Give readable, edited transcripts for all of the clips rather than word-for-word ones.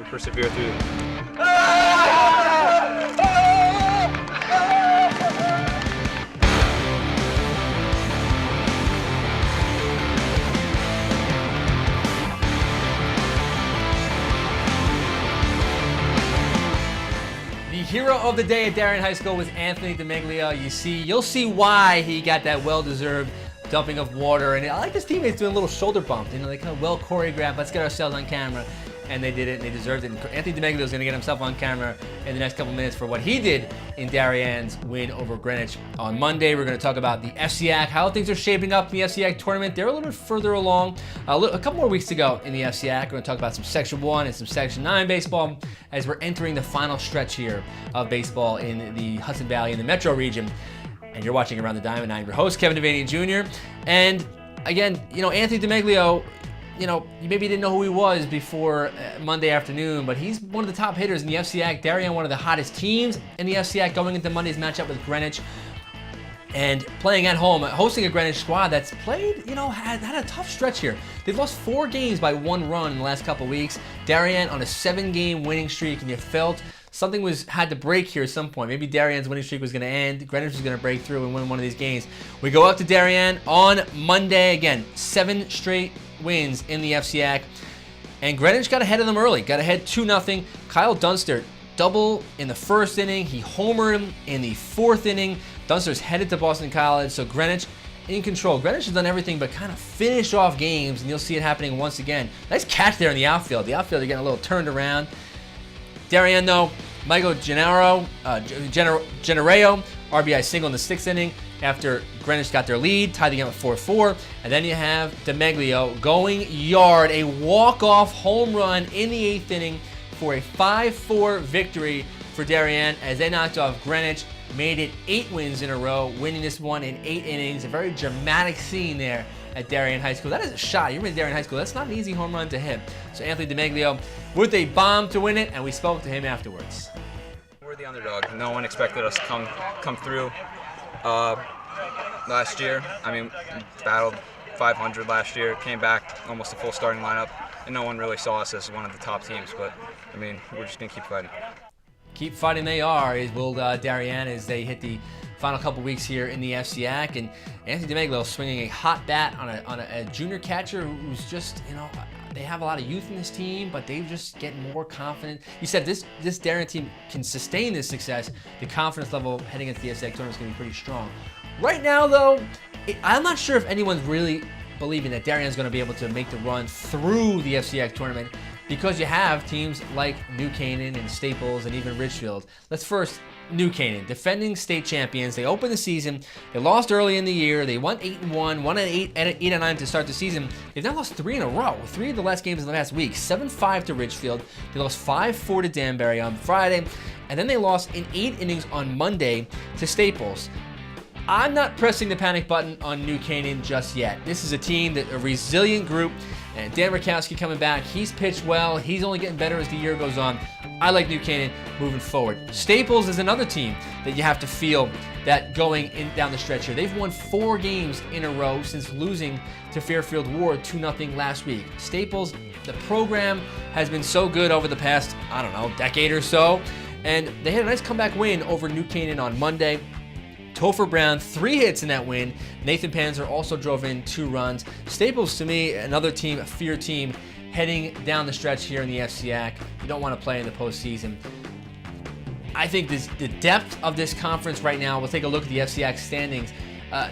we persevere through. The hero of the day at Darien High School was Anthony DiMeglio. You'll see why he got that well-deserved dumping of water. And I like his teammates doing a little shoulder bump. They kind of well choreographed. Let's get ourselves on camera. And they did it, and they deserved it. And Anthony DiMeglio is going to get himself on camera in the next couple minutes for what he did in Darien's win over Greenwich on Monday. We're going to talk about the FCAC, how things are shaping up in the FCAC tournament. They're a little bit further along. A couple more weeks to go in the FCAC. We're going to talk about some Section 1 and some Section 9 baseball as we're entering the final stretch here of baseball in the Hudson Valley and the Metro region. And you're watching Around the Diamond. I'm your host, Kevin Devaney Jr. And again, Anthony DiMeglio, you maybe didn't know who he was before Monday afternoon, but he's one of the top hitters in the FCAC. Darien, one of the hottest teams in the FCAC going into Monday's matchup with Greenwich. And playing at home, hosting a Greenwich squad that's played, had a tough stretch here. They've lost 4 games by 1 run in the last couple weeks. Darien on a 7-game winning streak, and you felt something had to break here at some point. Maybe Darien's winning streak was going to end. Greenwich was going to break through and win one of these games. We go up to Darien on Monday. Again, 7 straight wins in the FCAC. And Greenwich got ahead of them early. Got ahead 2-0. Kyle Dunster double in the first inning. He homered him in the 4th inning. Dunster's headed to Boston College, so Greenwich in control. Greenwich has done everything but kind of finish off games, and you'll see it happening once again. Nice catch there in the outfield. The outfield, they're getting a little turned around. Darien, though, Michael Gennaro, RBI single in the 6th inning after Greenwich got their lead, tied the game at 4-4. And then you have DiMeglio going yard, a walk-off home run in the 8th inning for a 5-4 victory for Darien as they knocked off Greenwich, made it 8 wins in a row, winning this one in 8 innings. A very dramatic scene there at Darien High School. That is a shot. You're in Darien High School. That's not an easy home run to hit. So Anthony DiMeglio with a bomb to win it, and we spoke to him afterwards. We're the underdog. No one expected us to come through last year. Battled 500 last year, came back almost a full starting lineup, and no one really saw us as one of the top teams. But we're just gonna keep fighting. Keep fighting they are, will Darien, as they hit the final couple weeks here in the FCAC. And Anthony DiMeglio swinging a hot bat on a junior catcher who's just, they have a lot of youth in this team, but they're just getting more confident. You said this Darien team can sustain this success. The confidence level heading into the FCAC tournament is going to be pretty strong. Right now, though, I'm not sure if anyone's really believing that Darien's going to be able to make the run through the FCAC tournament, because you have teams like New Canaan and Staples and even Ridgefield. Let's first, New Canaan, defending state champions. They opened the season. They lost early in the year. They won 8-1, won 8-9 to start the season. They've now lost 3 in a row. 3 of the last games in the last week. 7-5 to Ridgefield. They lost 5-4 to Danbury on Friday. And then they lost in 8 innings on Monday to Staples. I'm not pressing the panic button on New Canaan just yet. This is a resilient group, and Dan Rakowski coming back. He's pitched well. He's only getting better as the year goes on. I like New Canaan moving forward. Staples is another team that you have to feel that going down the stretch here. They've won 4 games in a row since losing to Fairfield Ward 2-0 last week. Staples, the program has been so good over the past, decade or so, and they had a nice comeback win over New Canaan on Monday. Topher Brown, 3 hits in that win. Nathan Panzer also drove in 2 runs. Staples, to me, another team, a fear team, heading down the stretch here in the FCAC. You don't want to play in the postseason. I think the depth of this conference right now, we'll take a look at the FCAC standings.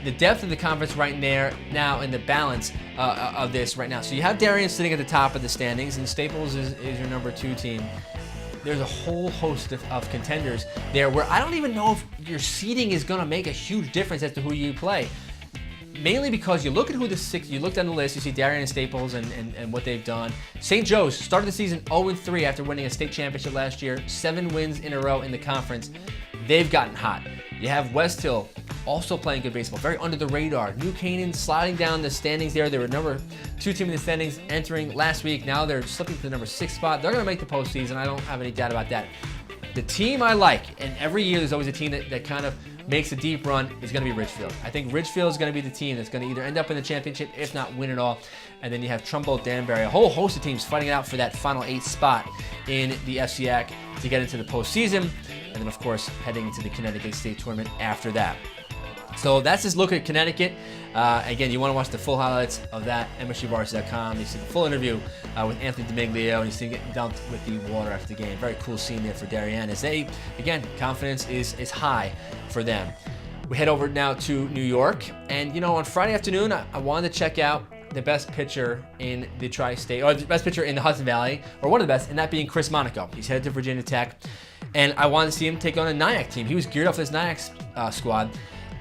The depth of the conference right there now and the balance of this right now. So you have Darien sitting at the top of the standings, and Staples is your number 2 team. There's a whole host of contenders there where I don't even know if your seeding is going to make a huge difference as to who you play. Mainly because you look at you look down the list, you see Darien and Staples and what they've done. St. Joe's started the season 0-3 after winning a state championship last year, 7 wins in a row in the conference. They've gotten hot. You have West Hill also playing good baseball, very under the radar. New Canaan sliding down the standings there. They were number 2 team in the standings entering last week. Now they're slipping to the number 6 spot. They're going to make the postseason. I don't have any doubt about that. The team I like, and every year there's always a team that kind of makes a deep run, is going to be Ridgefield. I think Ridgefield is going to be the team that's going to either end up in the championship, if not win it all. And then you have Trumbull, Danbury, a whole host of teams fighting it out for that final 8th spot in the FCIAC to get into the postseason, and then, of course, heading into the Connecticut State Tournament after that. So that's his look at Connecticut. Again, you want to watch the full highlights of that, MSGVarsity.com. You see the full interview with Anthony DiMeglio, and you see him getting dunked with the water after the game. Very cool scene there for Darien, as they, again, confidence is high for them. We head over now to New York, and on Friday afternoon, I wanted to check out the best pitcher in the TriState, or the best pitcher in the Hudson Valley, or one of the best, and that being Chris Monaco. He's headed to Virginia Tech, and I wanted to see him take on a Nyack team. He was geared up for this Nyack squad.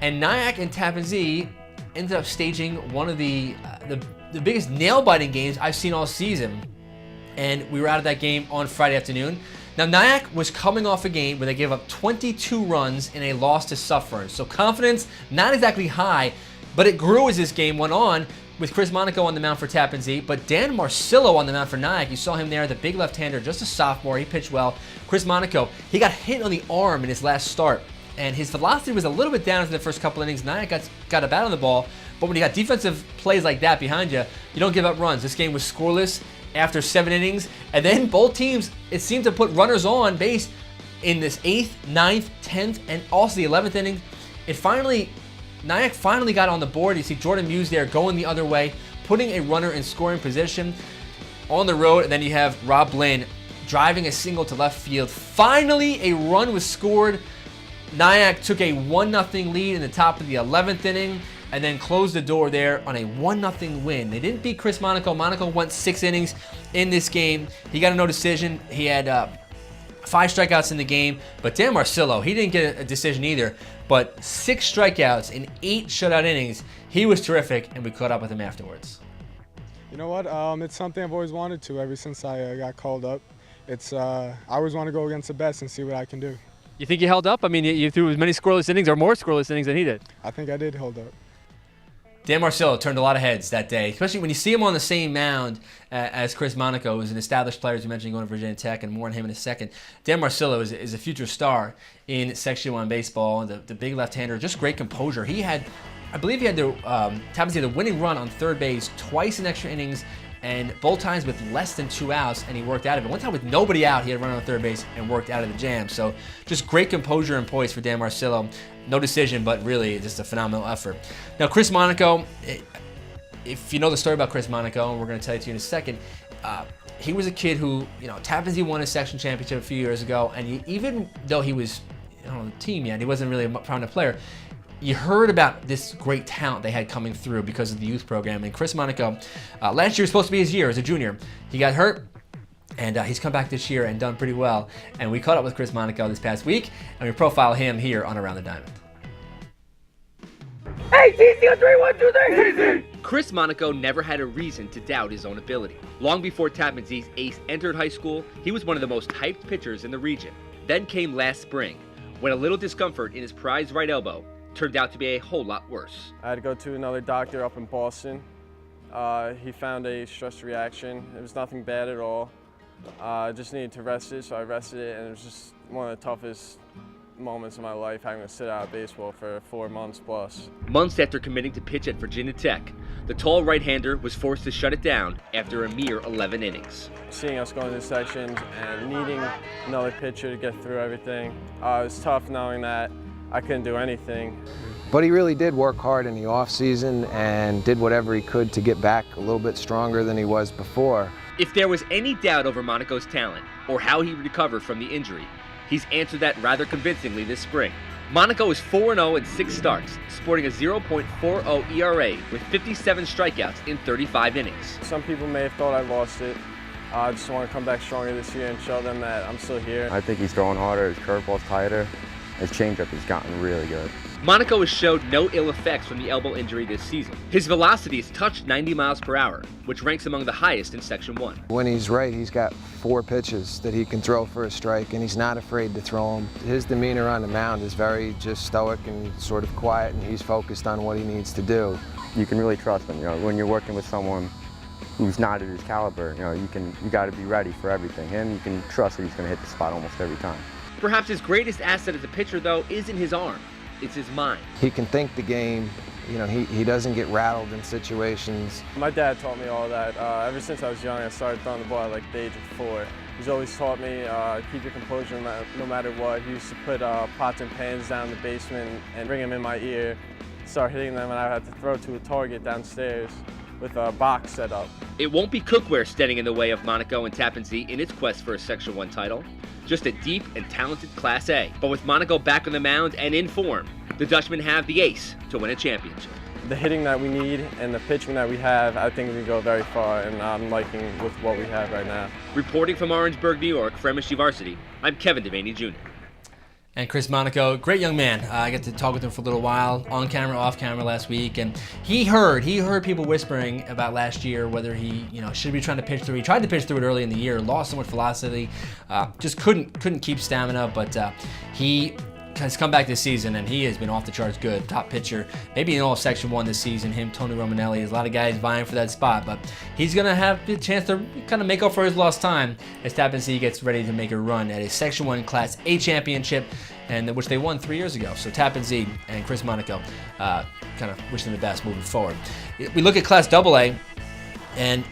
And Nyack and Tappan Zee ended up staging one of the biggest nail-biting games I've seen all season. And we were out of that game on Friday afternoon. Now, Nyack was coming off a game where they gave up 22 runs in a loss to Suffern. So confidence, not exactly high, but it grew as this game went on with Chris Monaco on the mound for Tappan Zee. But Dan Marcillo on the mound for Nyack. You saw him there, the big left-hander, just a sophomore. He pitched well. Chris Monaco, he got hit on the arm in his last start, and his velocity was a little bit down in the first couple innings. Nyack got a bat on the ball, but when you got defensive plays like that behind you, you don't give up runs. This game was scoreless after 7 innings, and then both teams, it seemed to put runners on base in this 8th, 9th, 10th, and also the 11th inning. Nyack finally got on the board. You see Jordan Muse there going the other way, putting a runner in scoring position on the road, and then you have Rob Lynn driving a single to left field. Finally, a run was scored. Nyack took a 1-0 lead in the top of the 11th inning and then closed the door there on a 1-0 win. They didn't beat Chris Monaco. Monaco went 6 innings in this game. He got a no decision. He had 5 strikeouts in the game, but Dan Marcillo, he didn't get a decision either, but 6 strikeouts in 8 shutout innings. He was terrific, and we caught up with him afterwards. You know what? It's something I've always wanted to ever since I got called up. I always want to go against the best and see what I can do. You think you held up? I mean, you threw as many scoreless innings or more scoreless innings than he did. I think I did hold up. Dan Marcillo turned a lot of heads that day, especially when you see him on the same mound as Chris Monaco, who's an established player, as you mentioned, going to Virginia Tech, and more on him in a second. Dan Marcillo is a future star in Section 1 baseball, the big left-hander, just great composure. I believe he had the winning run on third base twice in extra innings, and both times with less than 2 outs, and he worked out of it. One time with nobody out, he had run on third base and worked out of the jam. So just great composure and poise for Dan Marcillo. No decision, but really just a phenomenal effort. Now, Chris Monaco, if you know the story about Chris Monaco, and we're going to tell it to you in a second, he was a kid who, Tappan Zee won his section championship a few years ago, and even though he was on the team yet, he wasn't really a prominent player, you heard about this great talent they had coming through because of the youth program. And Chris Monaco, last year was supposed to be his year as a junior. He got hurt, and he's come back this year and done pretty well. And we caught up with Chris Monaco this past week, and we profile him here on Around the Diamond. Hey, TC on 3, 1, 2, 3. TC! Chris Monaco never had a reason to doubt his own ability. Long before Tappan Zee's ace entered high school, he was one of the most hyped pitchers in the region. Then came last spring, when a little discomfort in his prized right elbow turned out to be a whole lot worse. I had to go to another doctor up in Boston. He found a stress reaction. It was nothing bad at all. I just needed to rest it, so I rested it, and it was just one of the toughest moments of my life, having to sit out of baseball for 4 months plus. Months after committing to pitch at Virginia Tech, the tall right-hander was forced to shut it down after a mere 11 innings. Seeing us go into sections and needing another pitcher to get through everything, it was tough knowing that I couldn't do anything. But he really did work hard in the off-season and did whatever he could to get back a little bit stronger than he was before. If there was any doubt over Monaco's talent or how he recovered from the injury, he's answered that rather convincingly this spring. Monaco is 4-0 in 6 starts, sporting a 0.40 ERA with 57 strikeouts in 35 innings. Some people may have thought I lost it. I just want to come back stronger this year and show them that I'm still here. I think he's throwing harder, his curveball's tighter, his changeup has gotten really good. Monaco has showed no ill effects from the elbow injury this season. His velocity has touched 90 miles per hour, which ranks among the highest in Section 1. When he's right, he's got 4 pitches that he can throw for a strike, and he's not afraid to throw them. His demeanor on the mound is very just stoic and sort of quiet, and he's focused on what he needs to do. You can really trust him. When you're working with someone who's not at his caliber, you got to be ready for everything. Him, you can trust that he's going to hit the spot almost every time. Perhaps his greatest asset as a pitcher, though, isn't his arm. It's his mind. He can think the game. He doesn't get rattled in situations. My dad taught me all that. Ever since I was young, I started throwing the ball at like the age of 4. He's always taught me keep your composure no matter what. He used to put pots and pans down in the basement and bring them in my ear, start hitting them, and I had to throw to a target downstairs with a box set up. It won't be cookware standing in the way of Monaco and Tappan Zee in its quest for a Section 1 title. Just a deep and talented Class A. But with Monaco back on the mound and in form, the Dutchmen have the ace to win a championship. The hitting that we need and the pitching that we have, I think we can go very far, and I'm liking with what we have right now. Reporting from Orangeburg, New York for MSG Varsity, I'm Kevin Devaney Jr. And Chris Monaco, great young man. I got to talk with him for a little while, on camera, off camera last week, and he heard people whispering about last year, whether he, should be trying to pitch through. He tried to pitch through it early in the year, lost so much velocity, just couldn't keep stamina, but he has come back this season, and he has been off the charts good. Top pitcher, maybe in all of Section 1 this season. Him, Tony Romanelli, there's a lot of guys vying for that spot, but he's going to have the chance to kind of make up for his lost time as Tappan Zee gets ready to make a run at a Section 1 Class A championship, and which they won 3 years ago. So Tappan Zee and Chris Monaco kind of wish them the best moving forward. We look at Class AA, and,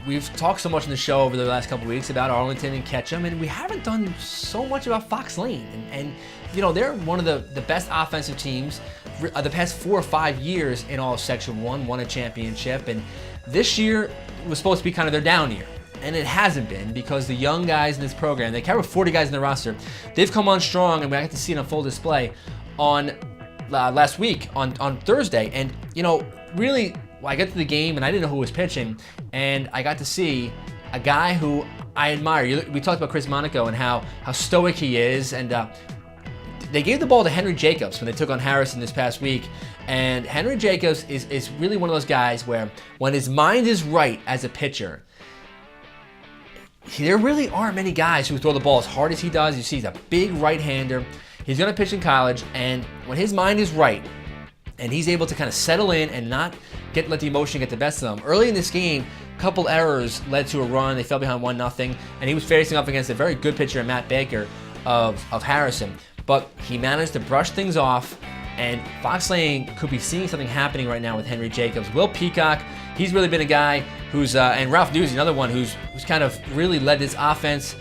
we've talked so much in the show over the last couple of weeks about Arlington and Ketchum, and we haven't done so much about Fox Lane. And they're one of the best offensive teams the past 4 or 5 years in all of Section 1, won a championship. And this year was supposed to be kind of their down year. And it hasn't been, because the young guys in this program, they carry 40 guys in the roster, they've come on strong, and we got to see it on full display on last week on Thursday. And, really, I got to the game, and I didn't know who was pitching, and I got to see a guy who I admire. We talked about Chris Monaco and how stoic he is, and they gave the ball to Henry Jacobs when they took on Harrison this past week, and Henry Jacobs is really one of those guys where when his mind is right as a pitcher, there really aren't many guys who throw the ball as hard as he does. You see, he's a big right-hander. He's going to pitch in college, and when his mind is right, and he's able to kind of settle in and not let the emotion get the best of him. Early in this game, a couple errors led to a run. They fell behind 1-0, and he was facing up against a very good pitcher, Matt Baker, of Harrison. But he managed to brush things off, and Fox Lane could be seeing something happening right now with Henry Jacobs. Will Peacock, he's really been a guy who's, and Ralph Newsy, another one who's kind of really led this offense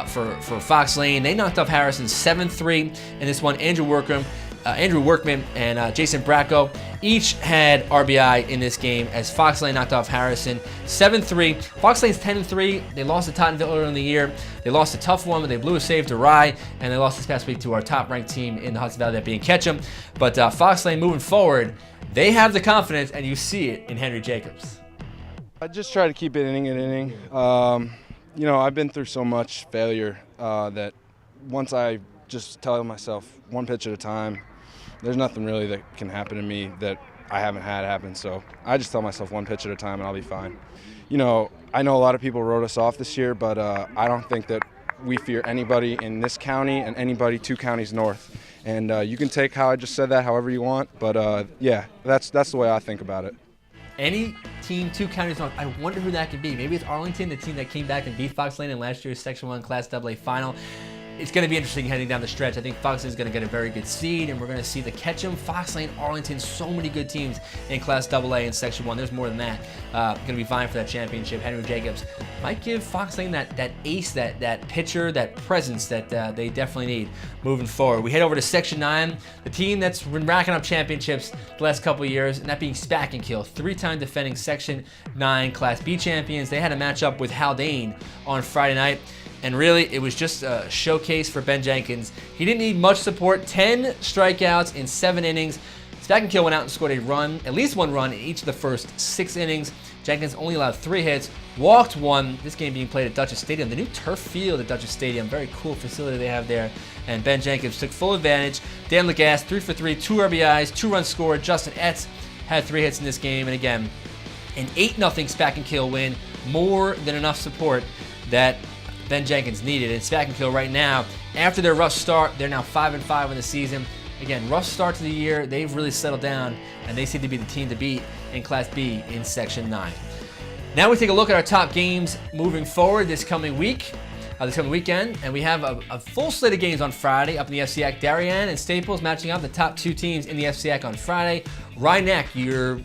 for Fox Lane. They knocked off Harrison 7-3 in this one. Andrew Workman and Jason Bracco each had RBI in this game as Fox Lane knocked off Harrison 7-3. Fox Lane's 10-3. They lost to Tottenville earlier in the year. They lost a tough one, but they blew a save to Rye, and they lost this past week to our top-ranked team in the Hudson Valley, that being Ketchum. But Fox Lane moving forward, they have the confidence, and you see it in Henry Jacobs. I just try to keep it inning and inning. I've been through so much failure that once I just tell myself one pitch at a time, there's nothing really that can happen to me that I haven't had happen. So I just tell myself one pitch at a time and I'll be fine. I know a lot of people wrote us off this year, but I don't think that we fear anybody in this county and anybody 2 counties north. And you can take how I just said that however you want, but yeah, that's the way I think about it. Any team 2 counties north, I wonder who that could be. Maybe it's Arlington, the team that came back and beat Fox Lane in last year's Section 1 Class AA final. It's going to be interesting heading down the stretch. I think Fox Lane is going to get a very good seed, and we're going to see the Ketchum, Fox Lane, Arlington, so many good teams in Class AA and Section 1. There's more than that. Going to be vying for that championship. Henry Jacobs might give Fox Lane that ace, that pitcher, that presence that they definitely need moving forward. We head over to Section 9, the team that's been racking up championships the last couple of years, and that being Spackenkill, 3-time defending Section 9 Class B champions. They had a matchup with Haldane on Friday night. And really, it was just a showcase for Ben Jenkins. He didn't need much support. 10 strikeouts in 7 innings. Spackenkill went out and scored a run, at least one run in each of the first 6 innings. Jenkins only allowed 3 hits, walked 1. This game being played at Dutchess Stadium, the new turf field at Dutchess Stadium. Very cool facility they have there. And Ben Jenkins took full advantage. Dan Lagasse, 3 for 3, 2 RBIs, 2 runs scored. Justin Etz had 3 hits in this game. And again, an 8-0 Spackenkill win. More than enough support that Ben Jenkins needed. And Spackenkill right now, after their rough start, they're now 5-5 in the season. Again, rough start to the year. They've really settled down, and they seem to be the team to beat in Class B in Section 9. Now we take a look at our top games moving forward this coming weekend, and we have a full slate of games on Friday up in the FCAC. Darien and Staples matching up, the top 2 teams in the FCAC on Friday. Rye Neck, your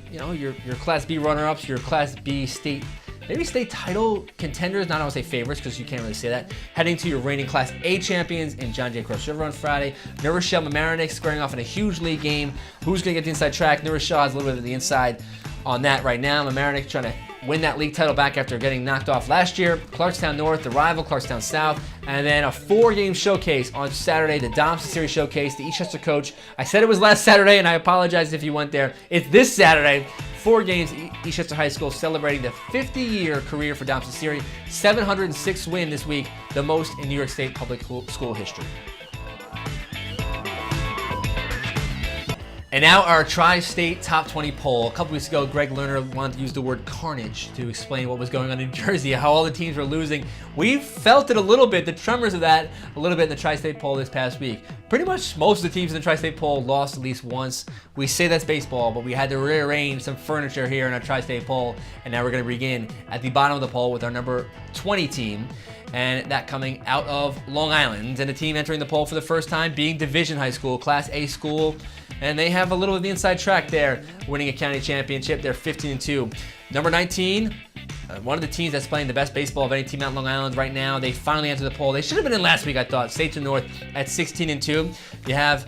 Class B runner-ups, your Class B state maybe state title contenders, not I want to say favorites because you can't really say that, heading to your reigning Class A champions in John J. Cross River on Friday. New Rochelle Mamaroneck squaring off in a huge league game. Who's going to get the inside track? New Rochelle has a little bit of the inside on that right now. Mamaroneck trying to win that league title back after getting knocked off last year. Clarkstown North, the rival, Clarkstown South, and then a 4-game showcase on Saturday, the Dobson Series Showcase, the Eastchester Coach. I said it was last Saturday, and I apologize if you went there. It's this Saturday. 4 games, Eastchester High School celebrating the 50-year career for Dobson Series. 706 win this week, the most in New York State public school history. And now our Tri-State Top 20 poll. A couple weeks ago, Greg Lerner wanted to use the word carnage to explain what was going on in Jersey, how all the teams were losing. We felt it a little bit, the tremors of that, a little bit in the Tri-State poll this past week. Pretty much most of the teams in the Tri-State poll lost at least once. We say that's baseball, but we had to rearrange some furniture here in our Tri-State poll, and now we're going to begin at the bottom of the poll with our number 20 team. And that coming out of Long Island, and a team entering the poll for the first time being Division High School, Class A school, and they have a little of the inside track there, winning a county championship. They're 15-2. Number 19, one of the teams that's playing the best baseball of any team out in Long Island right now. They finally entered the poll. They should have been in last week, I thought. State to North at 16-2. You have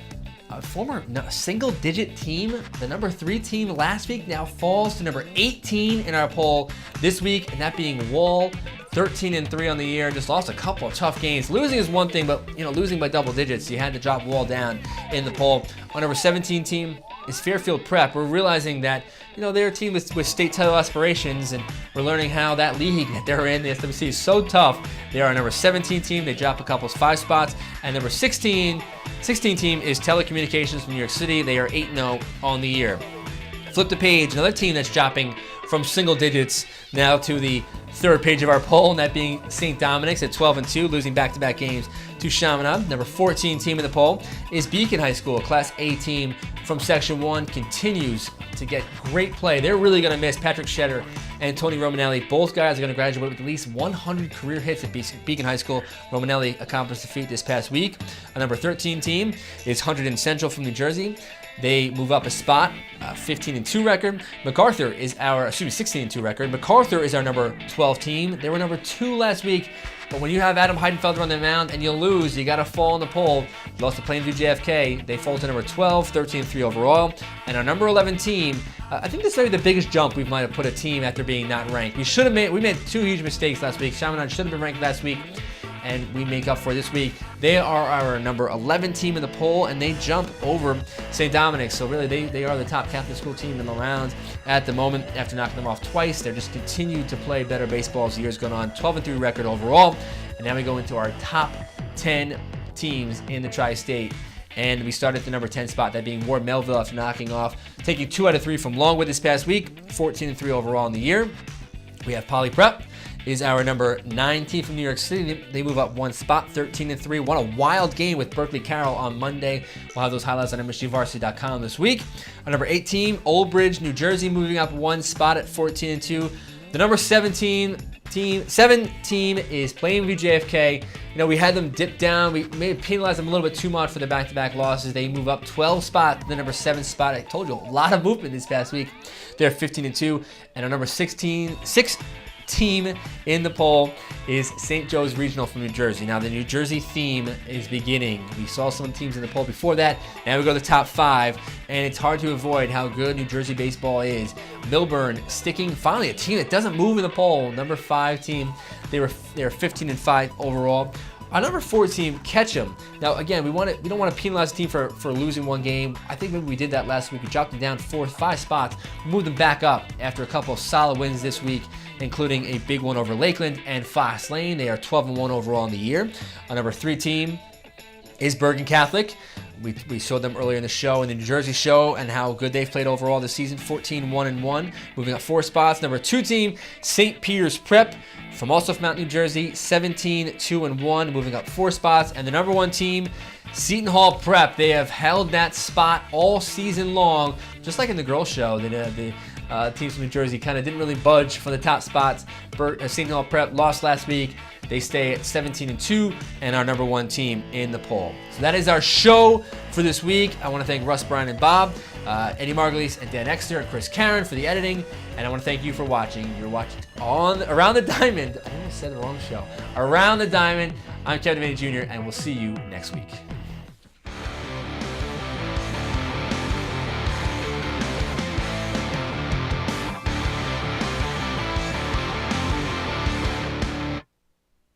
a former single-digit team, the number 3 team last week, now falls to number 18 in our poll this week, and that being Wall. 13-3 on the year, just lost a couple of tough games. Losing is one thing, but losing by double digits, you had to drop Wall down in the poll. Our number 17 team is Fairfield Prep. We're realizing that they're a team with state title aspirations, and we're learning how that league that they're in, the SWC, is so tough. They are our number 17 team. They drop a couple of 5 spots, and number 16 team is Telecommunications from New York City. They are 8-0 on the year. Flip the page, another team that's dropping from single digits now to the 3rd page of our poll, and that being St. Dominic's at 12-2, losing back-to-back games to Chaminade. Number 14 team in the poll is Beacon High School, Class A team from Section 1, continues to get great play. They're really going to miss Patrick Shetter and Tony Romanelli. Both guys are going to graduate with at least 100 career hits at Beacon High School. Romanelli accomplished the feat this past week. Our number 13 team is Hunterdon Central from New Jersey. They move up a spot, 15-2 record. 16-2 record. MacArthur is our number 12 team. They were number 2 last week, but when you have Adam Heidenfelder on the mound and you lose, you got to fall in the poll. You lost to Plainview JFK. They fall to number 12, 13-3 overall. And our number 11 team, I think this might be the biggest jump we might have put a team after being not ranked. We made 2 huge mistakes last week. Chaminade should have been ranked last week, and we make up for this week. They are our number 11 team in the poll, and they jump over St. Dominic's. So really, they are the top Catholic school team in the round at the moment. After knocking them off twice, they're just continued to play better baseball as the year's gone on. 12-3 record overall. And now we go into our top 10 teams in the Tri-State. And we start at the number 10 spot, that being Ward Melville after taking 2 out of 3 from Longwood this past week. 14-3 overall in the year. We have Poly Prep is our number 9 team from New York City. They move up 1 spot, 13-3. Won a wild game with Berkeley Carroll on Monday. We'll have those highlights on MSGVarsity.com this week. Our number 8 team, Old Bridge, New Jersey, moving up 1 spot at 14-2. The number 7 team is Plainview JFK. We had them dip down. We may have penalized them a little bit too much for the back-to-back losses. They move up 12 spots to the number 7 spot. I told you, a lot of movement this past week. They're 15-2. And our number 6 team in the poll is St. Joe's Regional from New Jersey. Now the New Jersey theme is beginning. We saw some teams in the poll before that. Now we go to the top 5, and it's hard to avoid how good New Jersey baseball is. Milburn sticking, finally a team that doesn't move in the poll. Number 5 team. They're 15-5 overall. Our number 4 team, Ketchum. Now again, we don't want to penalize the team for losing 1 game. I think maybe we did that last week. We dropped them down 5 spots, moved them back up after a couple of solid wins this week, including a big one over Lakeland and Fox Lane. They are 12-1 overall in the year. Our number 3 team is Bergen Catholic. We showed them earlier in the show, in the New Jersey show, and how good they've played overall this season, 14-1-1, moving up 4 spots. Number 2 team, St. Peter's Prep from also from Mount New Jersey, 17-2-1, moving up 4 spots. And the number 1 team, Seton Hall Prep. They have held that spot all season long, just like in the girls show. The Teams from New Jersey kind of didn't really budge for the top spots. St. Paul Prep lost last week. They stay at 17-2 and our number 1 team in the poll. So that is our show for this week. I want to thank Russ, Brian, and Bob, Eddie Margulies, and Dan Exter, and Chris Karen for the editing. And I want to thank you for watching. You're watching Around the Diamond. I almost said the wrong show. Around the Diamond. I'm Kevin Devaney Jr., and we'll see you next week.